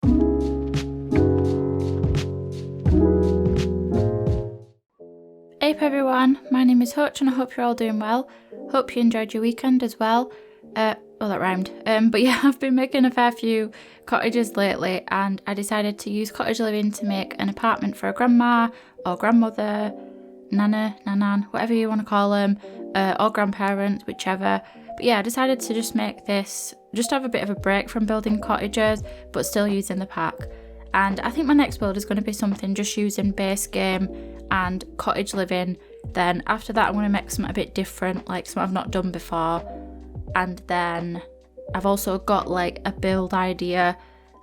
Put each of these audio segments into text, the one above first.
Hey up everyone, my name is Hutch and I hope you're all doing well. Hope you enjoyed your weekend as well. That rhymed. But yeah, I've been making a fair few cottages lately and I decided to use cottage living to make an apartment for a grandma or grandmother, nana, nanan, whatever you want to call them, or grandparents, whichever. But yeah, I decided to just make this, just have a bit of a break from building cottages, but still using the pack. And I think my next build is going to be something just using base game and cottage living. Then after that, I'm going to make something a bit different, like something I've not done before. And then I've also got like a build idea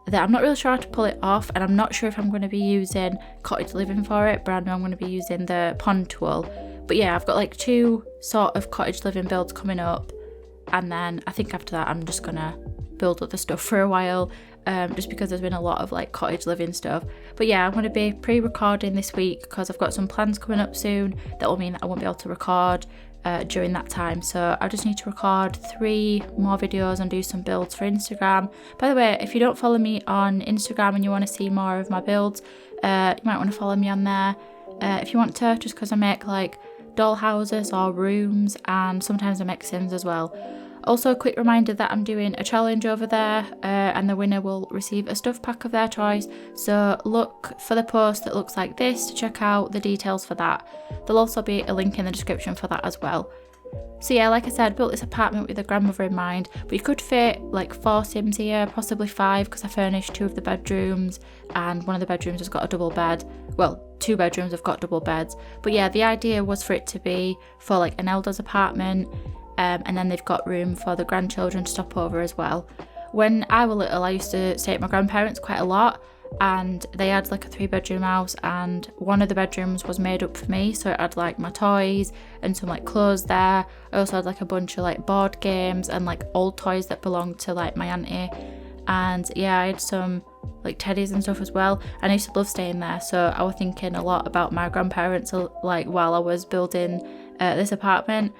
that I'm not really sure how to pull it off, and I'm not sure if I'm going to be using cottage living for it, but I know I'm going to be using the pond tool. But yeah, I've got like 2 sort of cottage living builds coming up, and then I think after that I'm just going to build other stuff for a while, just because there's been a lot of like cottage living stuff. But yeah, I'm going to be pre-recording this week because I've got some plans coming up soon that will mean that I won't be able to record during that time. So I just need to record 3 more videos and do some builds for Instagram. By the way, if you don't follow me on Instagram and you want to see more of my builds, you might want to follow me on there if you want to, just because I make like doll houses or rooms, and sometimes I make Sims as well. Also, a quick reminder that I'm doing a challenge over there, and the winner will receive a stuff pack of their choice. So look for the post that looks like this to check out the details for that. There'll also be a link in the description for that as well. So yeah, like I said, built this apartment with a grandmother in mind, but you could fit like 4 Sims here, possibly 5, because I furnished 2 of the bedrooms, and one of the bedrooms has got a double bed. Well, 2 bedrooms have got double beds. But yeah, the idea was for it to be for like an elder's apartment. And then they've got room for the grandchildren to stop over as well. When I was little, I used to stay at my grandparents quite a lot, and they had like a 3-bedroom house, and one of the bedrooms was made up for me, so it had like my toys and some like clothes there. I also had like a bunch of like board games and like old toys that belonged to like my auntie, and yeah, I had some like teddies and stuff as well, and I used to love staying there. So I was thinking a lot about my grandparents like while I was building this apartment.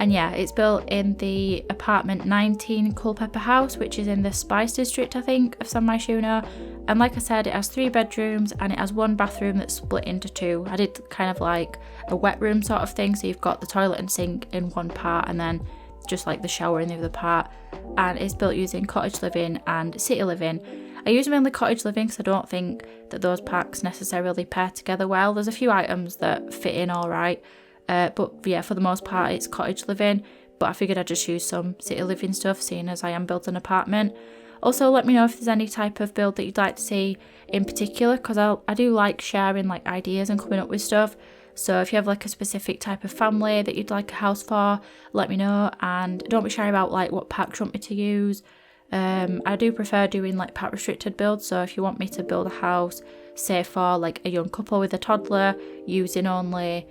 And yeah, it's built in the apartment 19 Culpepper house, which is in the Spice district, I think, of San Myshuno. And like I said, it has 3 bedrooms and it has 1 bathroom that's split into 2. I did kind of like a wet room sort of thing, so you've got the toilet and sink in one part and then just like the shower in the other part. And it's built using cottage living and city living. I use mainly cottage living because I don't think that those packs necessarily pair together well. There's a few items that fit in all right. But yeah, for the most part it's cottage living, but I figured I'd just use some city living stuff, seeing as I am building an apartment. Also, let me know if there's any type of build that you'd like to see in particular, because I do like sharing like ideas and coming up with stuff. So if you have like a specific type of family that you'd like a house for, let me know, and don't be shy about like what packs you want me to use. I do prefer doing like pack restricted builds, so if you want me to build a house, say for like a young couple with a toddler, using only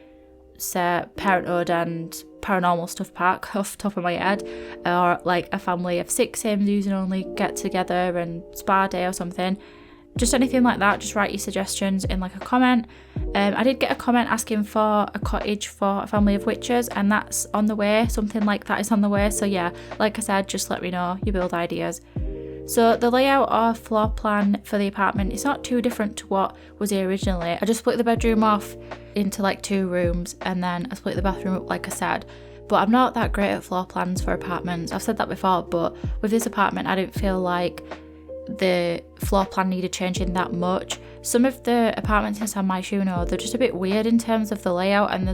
say parenthood and paranormal stuff pack off the top of my head, or like a family of 6 Sims using only get together and spa day or something, just anything like that, just write your suggestions in like a comment. I did get a comment asking for a cottage for a family of witches, and that's on the way. Something like that is on the way. So yeah, like I said, just let me know your build ideas. So the layout or floor plan for the apartment is not too different to what was here originally. I just split the bedroom off into like 2 rooms, and then I split the bathroom up like I said. But I'm not that great at floor plans for apartments. I've said that before, but with this apartment I didn't feel like the floor plan needed changing that much. Some of the apartments in San Myshuno, they're just a bit weird in terms of the layout, and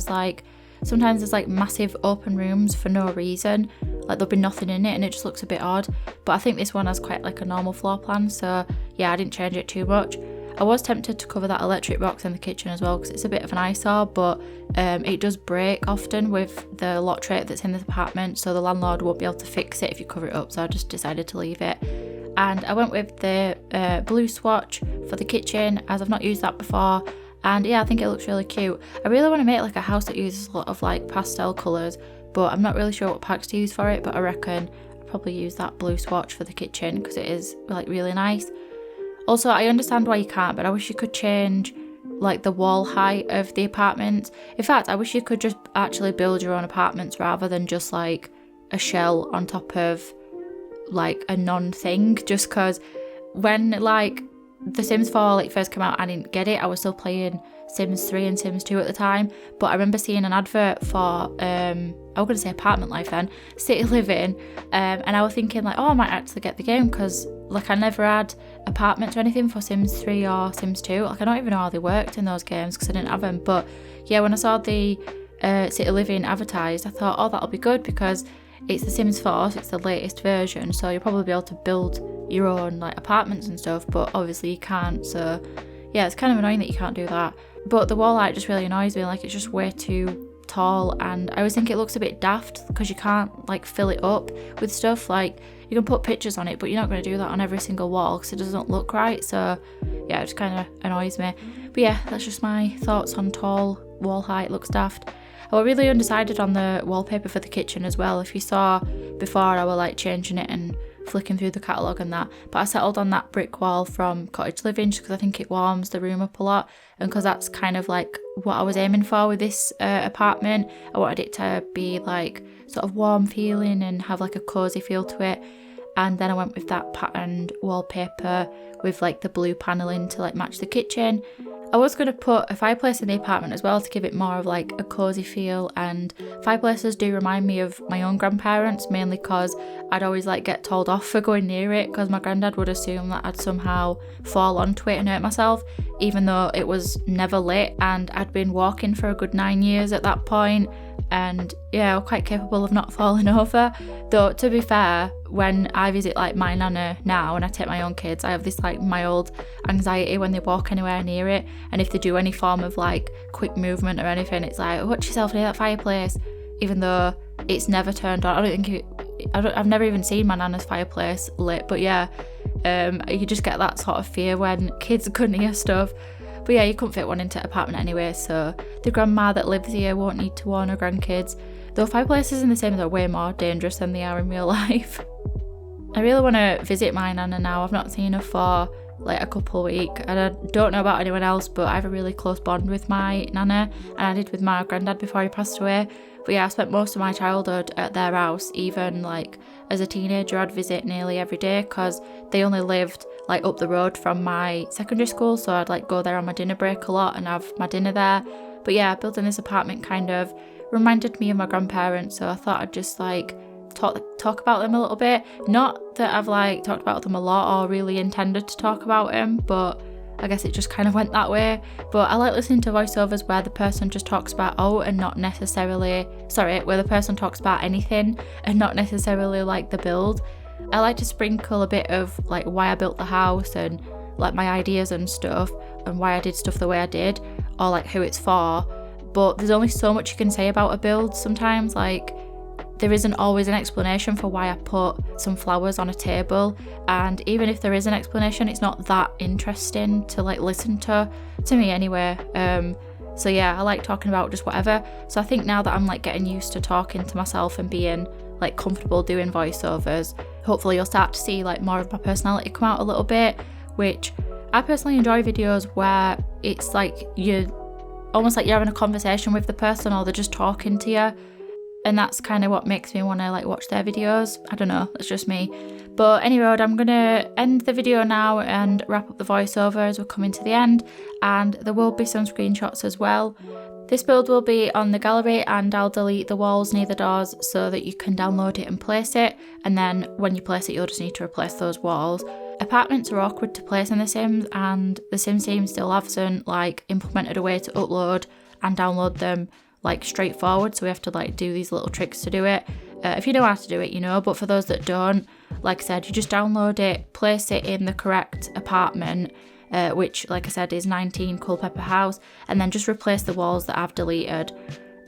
sometimes there's like massive open rooms for no reason, like there'll be nothing in it and it just looks a bit odd. But I think this one has quite like a normal floor plan, so yeah, I didn't change it too much. I was tempted to cover that electric box in the kitchen as well because it's a bit of an eyesore, but it does break often with the lock tray that's in this apartment, so the landlord won't be able to fix it if you cover it up, so I just decided to leave it. And I went with the blue swatch for the kitchen, as I've not used that before. And yeah, I think it looks really cute. I really want to make like a house that uses a lot of like pastel colours, but I'm not really sure what packs to use for it, but I reckon I'll probably use that blue swatch for the kitchen because it is like really nice. Also, I understand why you can't, but I wish you could change like the wall height of the apartments. In fact, I wish you could just actually build your own apartments rather than just like a shell on top of like a non-thing, just because when like The Sims 4 like first came out, I didn't get it. I was still playing Sims 3 and Sims 2 at the time, but I remember seeing an advert for I was going to say apartment life then, city living, and I was thinking like, oh, I might actually get the game, because like I never had apartments or anything for Sims 3 or Sims 2. Like I don't even know how they worked in those games because I didn't have them. But yeah, when I saw the city living advertised, I thought, oh, that'll be good, because it's the Sims 4, so it's the latest version, so you'll probably be able to build your own like apartments and stuff, but obviously you can't. So yeah, it's kind of annoying that you can't do that. But the wall art just really annoys me, like it's just way too tall, and I always think it looks a bit daft because you can't like fill it up with stuff. Like you can put pictures on it, but you're not going to do that on every single wall because it doesn't look right. So yeah, it just kind of annoys me. But yeah, that's just my thoughts on tall wall height. Looks daft. I was really undecided on the wallpaper for the kitchen as well. If you saw before, I was like changing it and flicking through the catalogue and that, but I settled on that brick wall from Cottage Living just because I think it warms the room up a lot, and because that's kind of like what I was aiming for with this apartment. I wanted it to be like sort of warm feeling and have like a cosy feel to it, and then I went with that patterned wallpaper with like the blue panelling to like match the kitchen. I was going to put a fireplace in the apartment as well to give it more of like a cosy feel, and fireplaces do remind me of my own grandparents, mainly because I'd always like get told off for going near it because my granddad would assume that I'd somehow fall onto it and hurt myself, even though it was never lit, and I'd been walking for a good 9 years at that point, and yeah, I'm quite capable of not falling over. Though to be fair, when I visit like my nana now and I take my own kids, I have this like mild anxiety when they walk anywhere near it, and if they do any form of like quick movement or anything, it's like, watch yourself near that fireplace, even though it's never turned on. I've never even seen my nana's fireplace lit, but yeah, you just get that sort of fear when kids go near stuff. But yeah, you couldn't fit one into an apartment anyway, so the grandma that lives here won't need to warn her grandkids. Though fireplaces in the Sims are way more dangerous than they are in real life. I really want to visit my nana now. I've not seen her for like a couple of weeks, and I don't know about anyone else, but I have a really close bond with my nana, and I did with my granddad before he passed away. But yeah, I spent most of my childhood at their house. Even like as a teenager, I'd visit nearly every day because they only lived like up the road from my secondary school, so I'd like go there on my dinner break a lot and have my dinner there. But yeah, building this apartment kind of reminded me of my grandparents, so I thought I'd just like talk about them a little bit. Not that I've like talked about them a lot or really intended to talk about them, but I guess it just kind of went that way. But I like listening to voiceovers where the person just talks about where the person talks about anything and not necessarily like the build. I like to sprinkle a bit of like why I built the house and like my ideas and stuff, and why I did stuff the way I did, or like who it's for. But there's only so much you can say about a build sometimes. Like there isn't always an explanation for why I put some flowers on a table, and even if there is an explanation, it's not that interesting to like listen to me anyway. So yeah, I like talking about just whatever. So I think now that I'm like getting used to talking to myself and being like comfortable doing voiceovers, hopefully you'll start to see like more of my personality come out a little bit, which I personally enjoy videos where it's like you're almost like you're having a conversation with the person, or they're just talking to you. And that's kind of what makes me want to like watch their videos. I don't know, that's just me. But anyway, I'm going to end the video now and wrap up the voiceover as we're coming to the end. And there will be some screenshots as well. This build will be on the gallery, and I'll delete the walls near the doors so that you can download it and place it. And then when you place it, you'll just need to replace those walls. Apartments are awkward to place in The Sims, and the Sims team still hasn't like implemented a way to upload and download them like straightforward, so we have to like do these little tricks to do it. If you know how to do it, you know, but for those that don't, like I said, you just download it, place it in the correct apartment, which like I said is 19 Culpepper House, and then just replace the walls that I've deleted,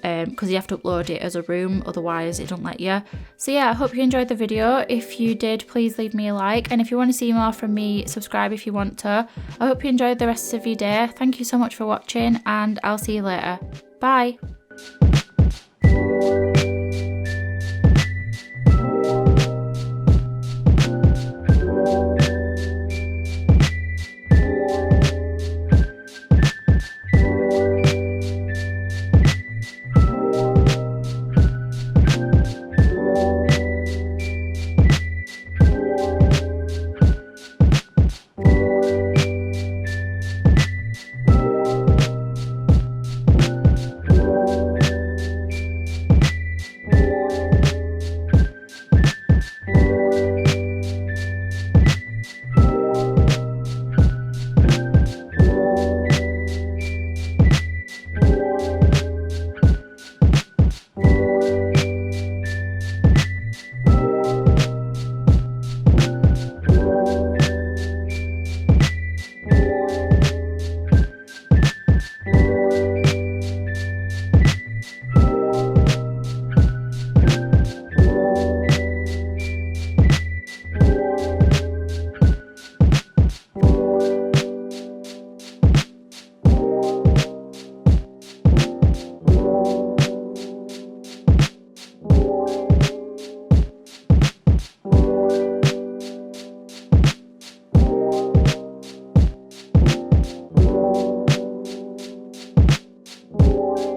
because you have to upload it as a room, otherwise it don't let you. So yeah, I hope you enjoyed the video. If you did, please leave me a like, and if you want to see more from me, subscribe if you want to. I hope you enjoyed the rest of your day. Thank you so much for watching, and I'll see you later. Bye. Bye.